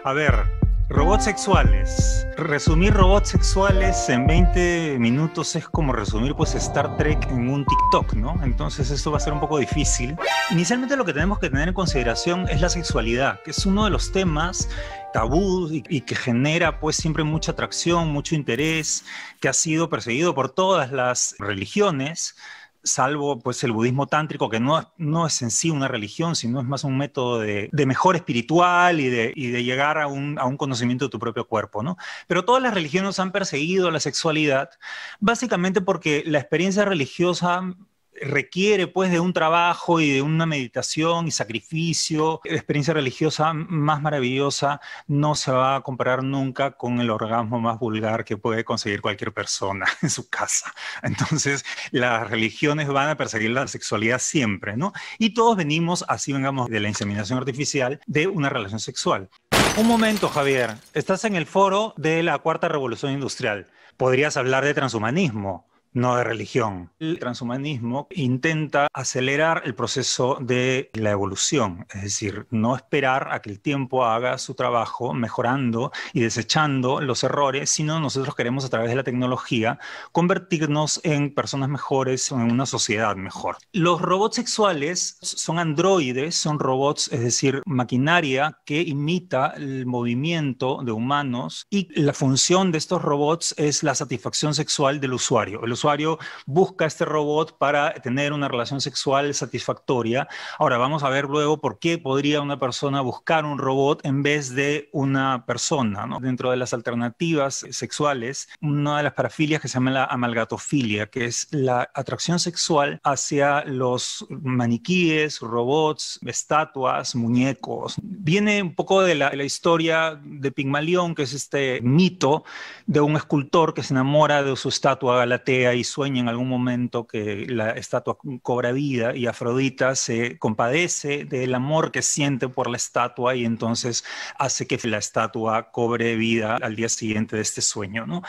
A ver, robots sexuales. Resumir robots sexuales en 20 minutos es como resumir pues Star Trek en un TikTok, ¿no? Entonces esto va a ser un poco difícil. Inicialmente lo que tenemos que tener en consideración es la sexualidad, que es uno de los temas tabú y que genera pues siempre mucha atracción, mucho interés, que ha sido perseguido por todas las religiones, salvo pues el budismo tántrico, que no es en sí una religión, sino es más un método de mejora espiritual y de llegar a un conocimiento de tu propio cuerpo, ¿no? Pero todas las religiones han perseguido la sexualidad, básicamente porque la experiencia religiosa requiere pues de un trabajo y de una meditación y sacrificio. La experiencia religiosa más maravillosa no se va a comparar nunca con el orgasmo más vulgar que puede conseguir cualquier persona en su casa. Entonces, las religiones van a perseguir la sexualidad siempre, ¿no? Y todos venimos, así vengamos de la inseminación artificial, de una relación sexual. Un momento, Javier. Estás en el foro de la Cuarta Revolución Industrial. Podrías hablar de transhumanismo, no de religión. El transhumanismo intenta acelerar el proceso de la evolución, es decir, no esperar a que el tiempo haga su trabajo mejorando y desechando los errores, sino nosotros queremos a través de la tecnología convertirnos en personas mejores o en una sociedad mejor. Los robots sexuales son androides, son robots, es decir, maquinaria que imita el movimiento de humanos, y la función de estos robots es la satisfacción sexual del usuario. El usuario busca este robot para tener una relación sexual satisfactoria. Ahora vamos a ver luego por qué podría una persona buscar un robot en vez de una persona, ¿no? Dentro de las alternativas sexuales, una de las parafilias que se llama la amalgatofilia, que es la atracción sexual hacia los maniquíes, robots, estatuas, muñecos. Viene un poco de la historia de Pigmalión, que es este mito de un escultor que se enamora de su estatua Galatea y sueña en algún momento que la estatua cobra vida, y Afrodita se compadece del amor que siente por la estatua y entonces hace que la estatua cobre vida al día siguiente de este sueño, ¿no?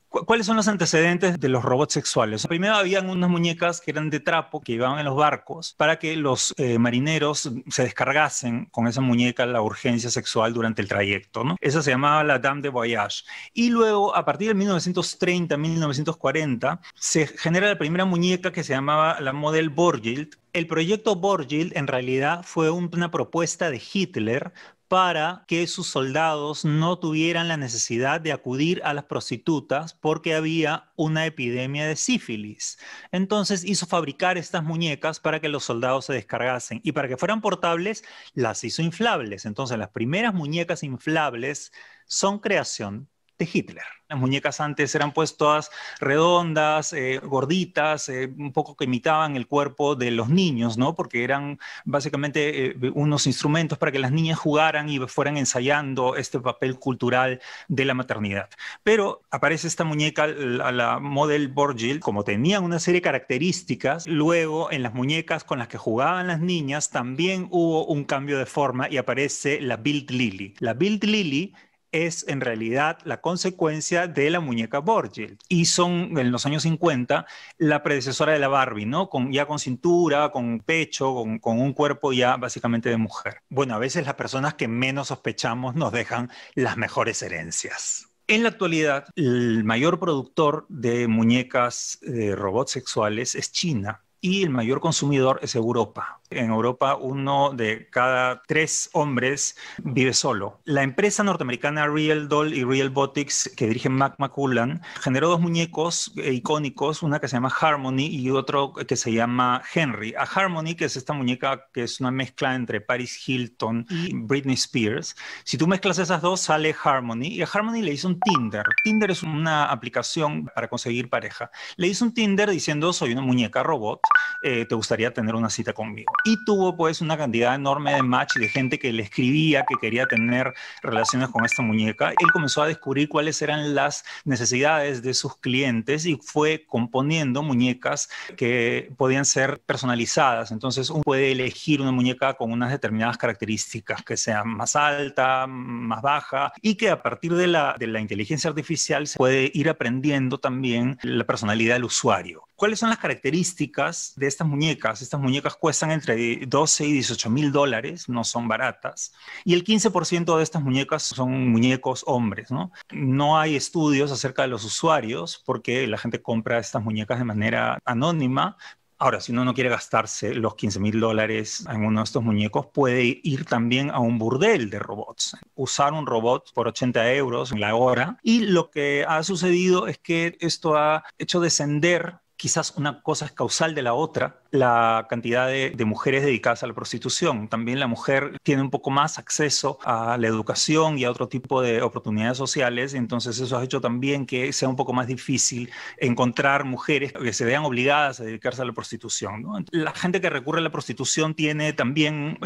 ¿Cuáles son los antecedentes de los robots sexuales? Primero habían unas muñecas que eran de trapo que llevaban en los barcos para que los marineros se descargasen con esa muñeca la urgencia sexual durante el trayecto, ¿no? Esa se llamaba la Dame de Voyage. Y luego, a partir de 1930, 1940, se genera la primera muñeca que se llamaba la Model Borghild. El proyecto Borghild en realidad fue una propuesta de Hitler para que sus soldados no tuvieran la necesidad de acudir a las prostitutas porque había una epidemia de sífilis. Entonces hizo fabricar estas muñecas para que los soldados se descargasen, y para que fueran portables las hizo inflables. Entonces las primeras muñecas inflables son creación de Hitler. Las muñecas antes eran pues todas redondas, gorditas, un poco que imitaban el cuerpo de los niños, ¿no? Porque eran básicamente unos instrumentos para que las niñas jugaran y fueran ensayando este papel cultural de la maternidad. Pero aparece esta muñeca, la Model Borghild, como tenían una serie de características, luego en las muñecas con las que jugaban las niñas también hubo un cambio de forma y aparece la Bild Lily. La Bild Lily es en realidad la consecuencia de la muñeca Borghild, y son en los años 50 la predecesora de la Barbie, ¿no? Ya con cintura, con pecho, con un cuerpo ya básicamente de mujer. Bueno, a veces las personas que menos sospechamos nos dejan las mejores herencias. En la actualidad, el mayor productor de muñecas de robots sexuales es China, y el mayor consumidor es Europa. En Europa, 1 de cada 3 hombres vive solo. La empresa norteamericana Real Doll y Real Botics, que dirige Mac McCullan, generó 2 muñecos icónicos, una que se llama Harmony y otro que se llama Henry. A Harmony, que es esta muñeca que es una mezcla entre Paris Hilton y Britney Spears, si tú mezclas esas dos sale Harmony, y a Harmony le hizo un Tinder. Tinder es una aplicación para conseguir pareja. Le hizo un Tinder diciendo: soy una muñeca robot, ¿te gustaría tener una cita conmigo? Y tuvo pues una cantidad enorme de match de gente que le escribía que quería tener relaciones con esta muñeca. Él comenzó a descubrir cuáles eran las necesidades de sus clientes y fue componiendo muñecas que podían ser personalizadas. Entonces uno puede elegir una muñeca con unas determinadas características, que sea más alta, más baja, y que a partir de la inteligencia artificial se puede ir aprendiendo también la personalidad del usuario. ¿Cuáles son las características de estas muñecas? Estas muñecas cuestan entre 12 y 18 mil dólares, no son baratas. Y el 15% de estas muñecas son muñecos hombres, ¿no? No hay estudios acerca de los usuarios porque la gente compra estas muñecas de manera anónima. Ahora, si uno no quiere gastarse los 15 mil dólares en uno de estos muñecos, puede ir también a un burdel de robots. Usar un robot por 80 euros la hora. Y lo que ha sucedido es que esto ha hecho descender, quizás una cosa es causal de la otra, la cantidad de mujeres dedicadas a la prostitución. También la mujer tiene un poco más acceso a la educación y a otro tipo de oportunidades sociales, entonces eso ha hecho también que sea un poco más difícil encontrar mujeres que se vean obligadas a dedicarse a la prostitución, ¿no? La gente que recurre a la prostitución tiene también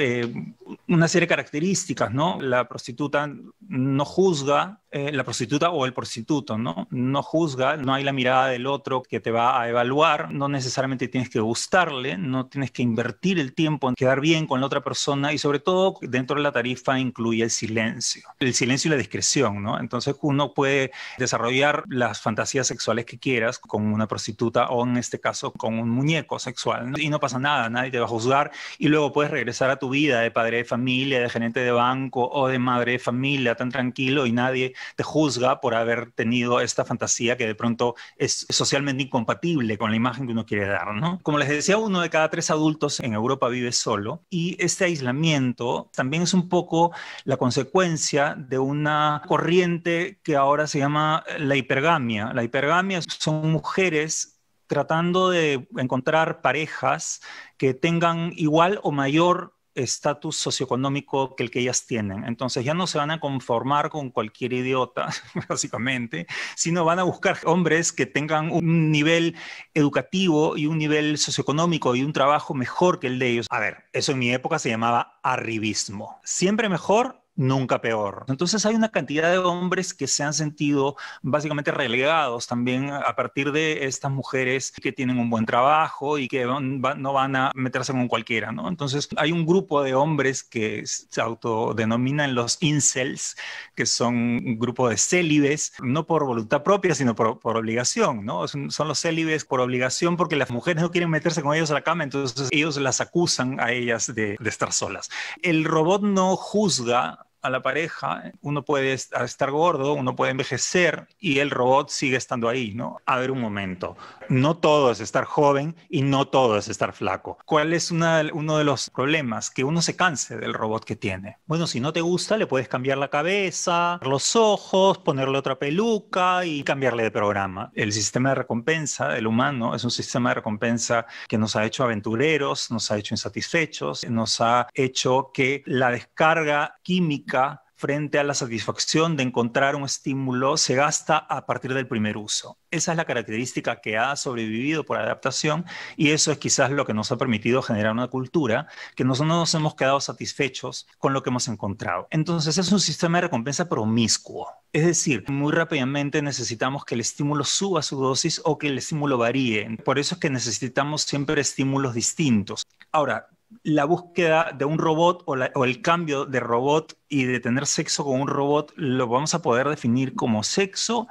una serie de características, ¿no? La prostituta no juzga, la prostituta o el prostituto, ¿no? No juzga, no hay la mirada del otro que te va a evaluar, no necesariamente tienes que gustarle, no tienes que invertir el tiempo en quedar bien con la otra persona y sobre todo dentro de la tarifa incluye el silencio y la discreción, ¿no? Entonces uno puede desarrollar las fantasías sexuales que quieras con una prostituta o en este caso con un muñeco sexual, ¿no? Y no pasa nada, nadie te va a juzgar y luego puedes regresar a tu vida de padre de familia, de gerente de banco o de madre de familia tan tranquilo y nadie te juzga por haber tenido esta fantasía que de pronto es socialmente incompatible con la imagen que uno quiere dar, ¿no? Como les decía, 1 de cada 3 adultos en Europa vive solo y este aislamiento también es un poco la consecuencia de una corriente que ahora se llama la hipergamia. La hipergamia son mujeres tratando de encontrar parejas que tengan igual o mayor estatus socioeconómico que el que ellas tienen. Entonces ya no se van a conformar con cualquier idiota, básicamente, sino van a buscar hombres que tengan un nivel educativo y un nivel socioeconómico y un trabajo mejor que el de ellos. A ver, eso en mi época se llamaba arribismo. Siempre mejor, nunca peor. Entonces hay una cantidad de hombres que se han sentido básicamente relegados también a partir de estas mujeres que tienen un buen trabajo y que no van a meterse con cualquiera, ¿no? Entonces hay un grupo de hombres que se autodenominan los incels, que son un grupo de célibes, no por voluntad propia, sino por obligación, ¿no? Son los célibes por obligación porque las mujeres no quieren meterse con ellos a la cama, entonces ellos las acusan a ellas de estar solas. El robot no juzga a la pareja, uno puede estar gordo, uno puede envejecer y el robot sigue estando ahí, ¿no? A ver un momento, no todo es estar joven y no todo es estar flaco. ¿Cuál es uno de los problemas? Que uno se canse del robot que tiene. Bueno, si no te gusta, le puedes cambiar la cabeza, los ojos, ponerle otra peluca y cambiarle de programa. El sistema de recompensa del humano es un sistema de recompensa que nos ha hecho aventureros, nos ha hecho insatisfechos, nos ha hecho que la descarga química frente a la satisfacción de encontrar un estímulo se gasta a partir del primer uso. Esa es la característica que ha sobrevivido por adaptación y eso es quizás lo que nos ha permitido generar una cultura que nosotros no nos hemos quedado satisfechos con lo que hemos encontrado. Entonces es un sistema de recompensa promiscuo. Es decir, muy rápidamente necesitamos que el estímulo suba su dosis o que el estímulo varíe. Por eso es que necesitamos siempre estímulos distintos. Ahora, la búsqueda de un robot o el cambio de robot y de tener sexo con un robot lo vamos a poder definir como sexo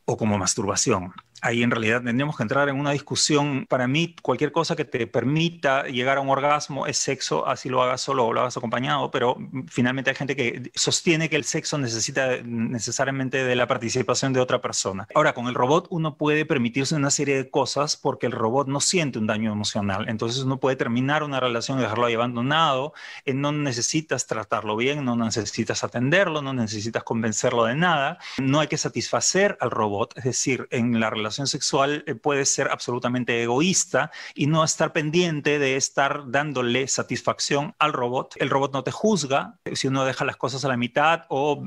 o como masturbación. Ahí en realidad tendríamos que entrar en una discusión. Para mí, cualquier cosa que te permita llegar a un orgasmo es sexo, así lo hagas solo o lo hagas acompañado, pero finalmente hay gente que sostiene que el sexo necesita necesariamente de la participación de otra persona. Ahora, con el robot uno puede permitirse una serie de cosas porque el robot no siente un daño emocional. Entonces uno puede terminar una relación y dejarlo ahí abandonado, no necesitas tratarlo bien, no necesitas atenderlo, no necesitas convencerlo de nada, no hay que satisfacer al robot, es decir, en la relación sexual puede ser absolutamente egoísta y no estar pendiente de estar dándole satisfacción al robot. El robot no te juzga si uno deja las cosas a la mitad o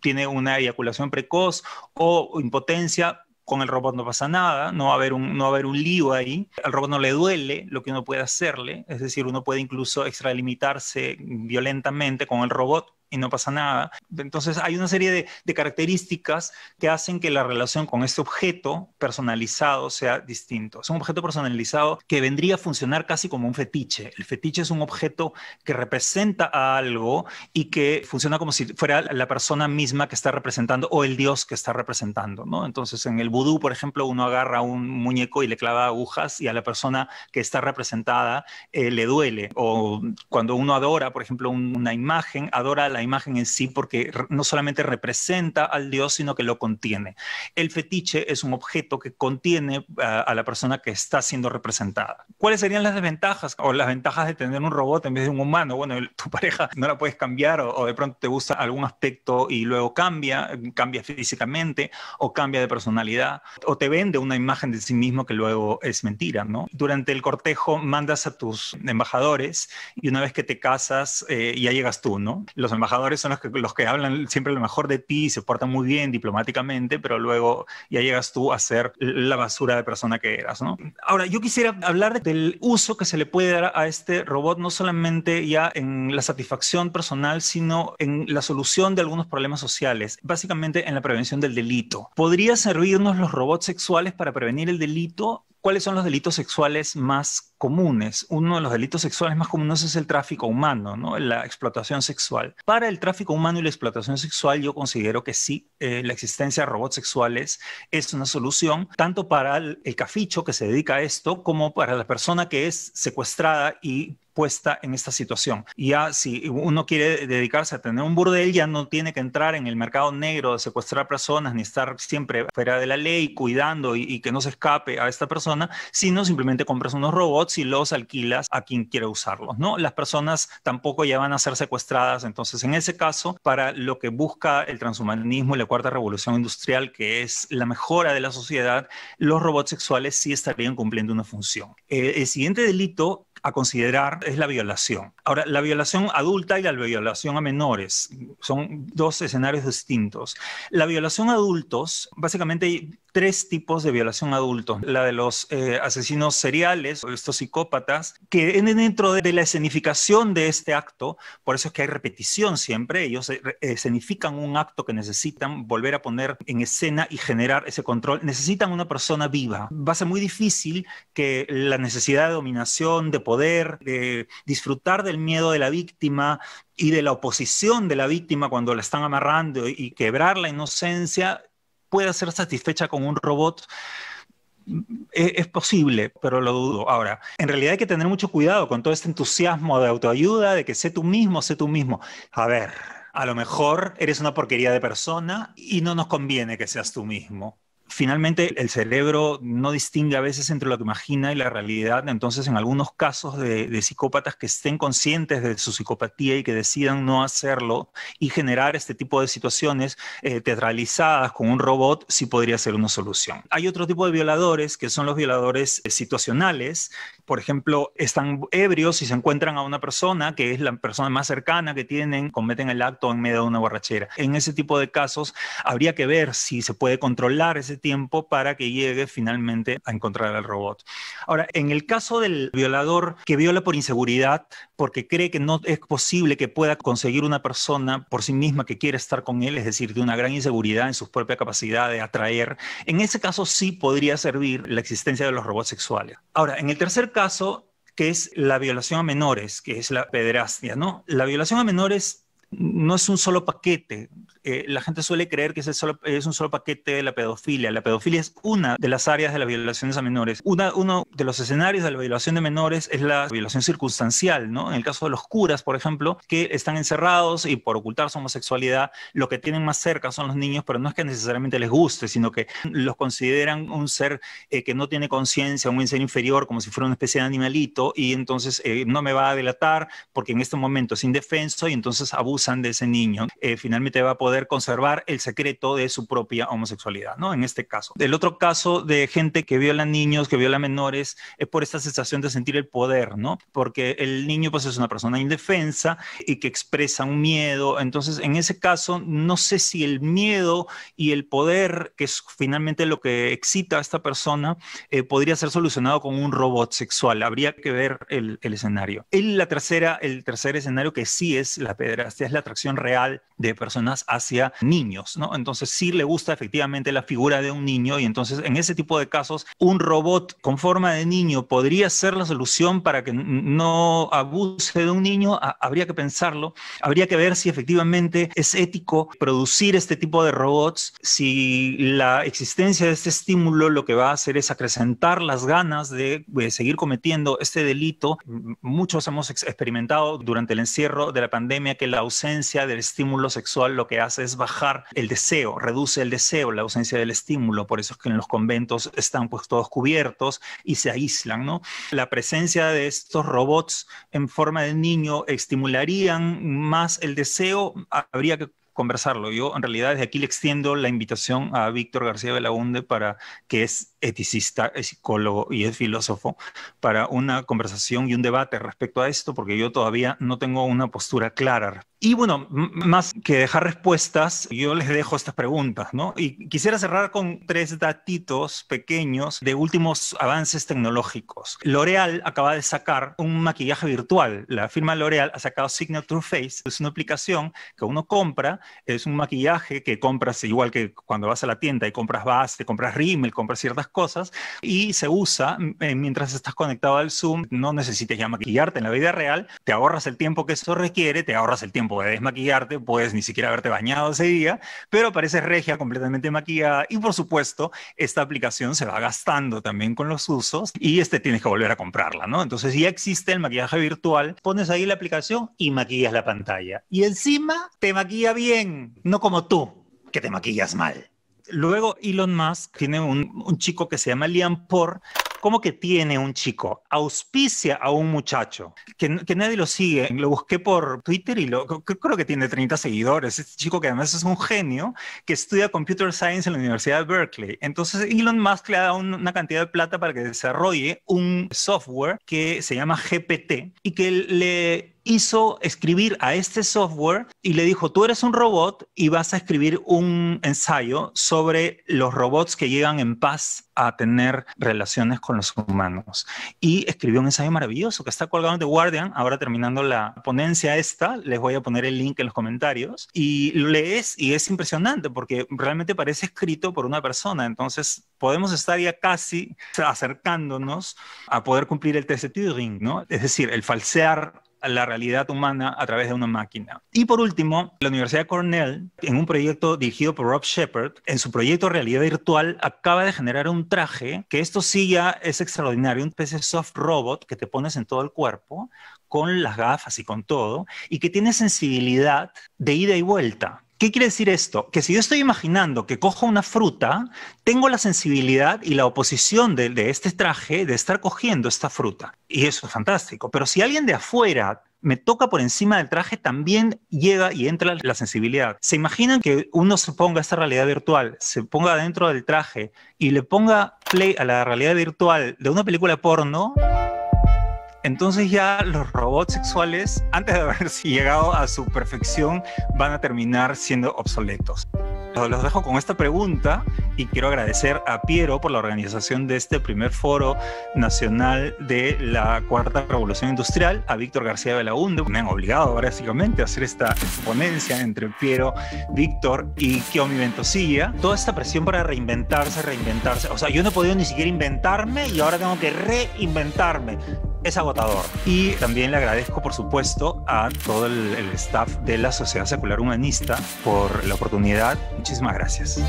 tiene una eyaculación precoz o impotencia. Con el robot no pasa nada, no va a haber un lío ahí. Al robot no le duele lo que uno puede hacerle, es decir, uno puede incluso extralimitarse violentamente con el robot y no pasa nada. Entonces hay una serie de características que hacen que la relación con este objeto personalizado sea distinto. Es un objeto personalizado que vendría a funcionar casi como un fetiche. El fetiche es un objeto que representa a algo y que funciona como si fuera la persona misma que está representando o el dios que está representando, ¿no? Entonces en el vudú, por ejemplo, uno agarra un muñeco y le clava agujas y a la persona que está representada le duele. O cuando uno adora, por ejemplo, una imagen, adora la imagen en sí porque no solamente representa al dios, sino que lo contiene. El fetiche es un objeto que contiene a la persona que está siendo representada. ¿Cuáles serían las desventajas o las ventajas de tener un robot en vez de un humano? Bueno, tu pareja no la puedes cambiar o de pronto te gusta algún aspecto y luego cambia físicamente o cambia de personalidad o te vende una imagen de sí mismo que luego es mentira, ¿no? Durante el cortejo mandas a tus embajadores y una vez que te casas ya llegas tú, ¿no? Los embajadores son los que hablan siempre lo mejor de ti y se portan muy bien diplomáticamente, pero luego ya llegas tú a ser la basura de persona que eras, ¿no? Ahora, yo quisiera hablar del uso que se le puede dar a este robot, no solamente ya en la satisfacción personal, sino en la solución de algunos problemas sociales, básicamente en la prevención del delito. ¿Podría servirnos los robots sexuales para prevenir el delito? ¿Cuáles son los delitos sexuales más comunes? Uno de los delitos sexuales más comunes es el tráfico humano, ¿no? La explotación sexual. Para el tráfico humano y la explotación sexual, yo considero que sí, la existencia de robots sexuales es una solución, tanto para el caficho que se dedica a esto, como para la persona que es secuestrada y puesta en esta situación. Ya si uno quiere dedicarse a tener un burdel, ya no tiene que entrar en el mercado negro de secuestrar personas, ni estar siempre fuera de la ley, cuidando y que no se escape a esta persona, sino simplemente compras unos robots y los alquilas a quien quiera usarlos, ¿no? Las personas tampoco ya van a ser secuestradas, entonces en ese caso, para lo que busca el transhumanismo y la cuarta revolución industrial, que es la mejora de la sociedad, los robots sexuales sí estarían cumpliendo una función. El siguiente delito a considerar es la violación. Ahora, la violación adulta y la violación a menores son dos escenarios distintos. La violación a adultos, básicamente hay tres tipos de violación a adultos. La de los asesinos seriales o estos psicópatas, que dentro de la escenificación de este acto, por eso es que hay repetición siempre, ellos escenifican un acto que necesitan volver a poner en escena y generar ese control, necesitan una persona viva. Va a ser muy difícil que la necesidad de dominación, de poder, de disfrutar del miedo de la víctima y de la oposición de la víctima cuando la están amarrando y quebrar la inocencia pueda ser satisfecha con un robot. Es posible, pero lo dudo. Ahora, en realidad hay que tener mucho cuidado con todo este entusiasmo de autoayuda, de que sé tú mismo, sé tú mismo. A ver, a lo mejor eres una porquería de persona y no nos conviene que seas tú mismo. Finalmente, el cerebro no distingue a veces entre lo que imagina y la realidad. Entonces, en algunos casos de psicópatas que estén conscientes de su psicopatía y que decidan no hacerlo y generar este tipo de situaciones teatralizadas con un robot, sí podría ser una solución. Hay otro tipo de violadores que son los violadores situacionales. Por ejemplo, están ebrios y se encuentran a una persona que es la persona más cercana que tienen, cometen el acto en medio de una borrachera. En ese tipo de casos, habría que ver si se puede controlar ese tiempo para que llegue finalmente a encontrar al robot. Ahora, en el caso del violador que viola por inseguridad, porque cree que no es posible que pueda conseguir una persona por sí misma que quiere estar con él, es decir, de una gran inseguridad en su propia capacidad de atraer, en ese caso sí podría servir la existencia de los robots sexuales. Ahora, en el tercer caso, que es la violación a menores, que es la pederastia, ¿no? La violación a menores no es un solo paquete. La gente suele creer que es un solo paquete de la pedofilia. La pedofilia es una de las áreas de las violaciones a menores. Uno de los escenarios de la violación de menores es la violación circunstancial, ¿no? En el caso de los curas, por ejemplo, que están encerrados y por ocultar su homosexualidad, lo que tienen más cerca son los niños, pero no es que necesariamente les guste, sino que los consideran un ser que no tiene conciencia, un ser inferior, como si fuera una especie de animalito, y entonces no me va a delatar porque en este momento es indefenso y entonces abusan de ese niño. Finalmente va a poder poder conservar el secreto de su propia homosexualidad, ¿no? En este caso. El otro caso de gente que viola niños, que viola menores, es por esta sensación de sentir el poder, ¿no? Porque el niño pues es una persona indefensa y que expresa un miedo. Entonces, en ese caso, no sé si el miedo y el poder, que es finalmente lo que excita a esta persona, podría ser solucionado con un robot sexual. Habría que ver el escenario. El tercer escenario, que sí es la pederastia, es la atracción real de personas hacia niños, ¿no? Entonces sí le gusta efectivamente la figura de un niño, y entonces en ese tipo de casos un robot con forma de niño podría ser la solución para que no abuse de un niño. Habría que pensarlo, habría que ver si efectivamente es ético producir este tipo de robots, si la existencia de este estímulo lo que va a hacer es acrecentar las ganas de seguir cometiendo este delito. Muchos hemos experimentado durante el encierro de la pandemia que la ausencia del estímulo sexual lo que hace es bajar el deseo, reduce el deseo, la ausencia del estímulo. Por eso es que en los conventos están pues todos cubiertos y se aíslan, ¿no? La presencia de estos robots en forma de niño estimularían más el deseo. Habría que conversarlo. Yo en realidad desde aquí le extiendo la invitación a Víctor García Belaúnde, que es eticista, es psicólogo y es filósofo, para una conversación y un debate respecto a esto, porque yo todavía no tengo una postura clara. Y bueno, más que dejar respuestas, yo les dejo estas preguntas, ¿no? Y quisiera cerrar con 3 datitos pequeños de últimos avances tecnológicos. L'Oréal acaba de sacar un maquillaje virtual. La firma L'Oréal ha sacado Signature Face. Es una aplicación que uno compra, es un maquillaje que compras igual que cuando vas a la tienda y compras base, compras rímel, compras ciertas cosas, y se usa mientras estás conectado al Zoom. No necesitas ya maquillarte en la vida real, te ahorras el tiempo que eso requiere, te ahorras el tiempo de desmaquillarte, puedes ni siquiera haberte bañado ese día, pero pareces regia, completamente maquillada. Y por supuesto, esta aplicación se va gastando también con los usos y tienes que volver a comprarla, ¿no? Entonces ya existe el maquillaje virtual, pones ahí la aplicación y maquillas la pantalla. Y encima te maquilla bien, no como tú, que te maquillas mal. Luego Elon Musk tiene un chico que se llama Liam Por. ¿Cómo que tiene un chico? Auspicia a un muchacho que nadie lo sigue. Lo busqué por Twitter y creo que tiene 30 seguidores. Este chico, que además es un genio, que estudia Computer Science en la Universidad de Berkeley. Entonces Elon Musk le ha dado una cantidad de plata para que desarrolle un software que se llama GPT y que le hizo escribir a este software y le dijo: tú eres un robot y vas a escribir un ensayo sobre los robots que llegan en paz a tener relaciones con los humanos. Y escribió un ensayo maravilloso que está colgado en The Guardian. Ahora, terminando la ponencia les voy a poner el link en los comentarios, y lo lees y es impresionante porque realmente parece escrito por una persona. Entonces podemos estar ya casi acercándonos a poder cumplir el test de Turing, ¿no? Es decir, el falsear a la realidad humana a través de una máquina. Y por último, la Universidad de Cornell, en un proyecto dirigido por Rob Shepard, en su proyecto Realidad Virtual, acaba de generar un traje que esto sí ya es extraordinario, una especie de soft robot que te pones en todo el cuerpo, con las gafas y con todo, y que tiene sensibilidad de ida y vuelta. ¿Qué quiere decir esto? Que si yo estoy imaginando que cojo una fruta, tengo la sensibilidad y la oposición de este traje de estar cogiendo esta fruta. Y eso es fantástico. Pero si alguien de afuera me toca por encima del traje, también llega y entra la sensibilidad. ¿Se imaginan que uno se ponga esta realidad virtual, se ponga dentro del traje y le ponga play a la realidad virtual de una película porno? Entonces ya los robots sexuales, antes de haber llegado a su perfección, van a terminar siendo obsoletos. Los dejo con esta pregunta y quiero agradecer a Piero por la organización de este primer foro nacional de la Cuarta Revolución Industrial, a Víctor García Belaúnde. Me han obligado básicamente a hacer esta ponencia entre Piero, Víctor y Kiomi Ventosilla. Toda esta presión para reinventarse. O sea, yo no he podido ni siquiera inventarme y ahora tengo que reinventarme. Es agotador. Y también le agradezco, por supuesto, a todo el staff de la Sociedad Secular Humanista por la oportunidad. Muchísimas gracias.